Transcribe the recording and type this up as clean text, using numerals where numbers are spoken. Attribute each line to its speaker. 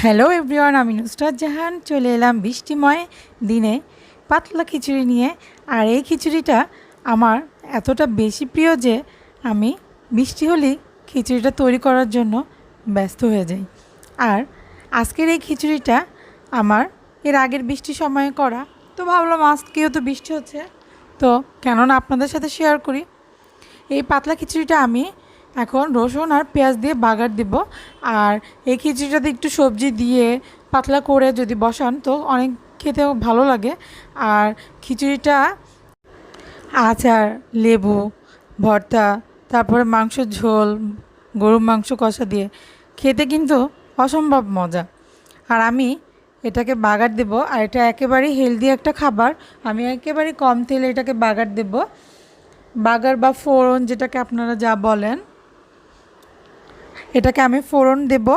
Speaker 1: Hello everyone, আমি নুসরাত জাহান চলে এলাম বৃষ্টিময় দিনে পাতলা খিচুড়ি নিয়ে। আর এই খিচুড়িটা আমার এতটা বেশি প্রিয় যে আমি বৃষ্টি হলেই খিচুড়িটা তৈরি করার জন্য ব্যস্ত হয়ে যাই। আর আজকের এই খিচুড়িটা আমার এর আগের বৃষ্টির সময়ে করা, তো ভাবলাম আজকেও তো বৃষ্টি হচ্ছে, তো কেননা আপনাদের সাথে শেয়ার করি। এই পাতলা খিচুড়িটা আমি এখন রসুন আর পেঁয়াজ দিয়ে বাগার দেব। আর এই খিচুড়িটাতে একটু সবজি দিয়ে পাতলা করে যদি বসান তো অনেক খেতেও ভালো লাগে। আর খিচুড়িটা আচার, লেবু ভর্তা, তারপরে মাংসের ঝোল, গরুর মাংস কষা দিয়ে খেতে কিন্তু অসম্ভব মজা। আর আমি এটাকে বাগার দেব, আর এটা একেবারেই হেলদি একটা খাবার। আমি একেবারে কম তেলে এটাকে বাগার দেব, বাগার বা ফোড়ন যেটাকে আপনারা যা বলেন, এটাকে আমি ফোড়ন দেব।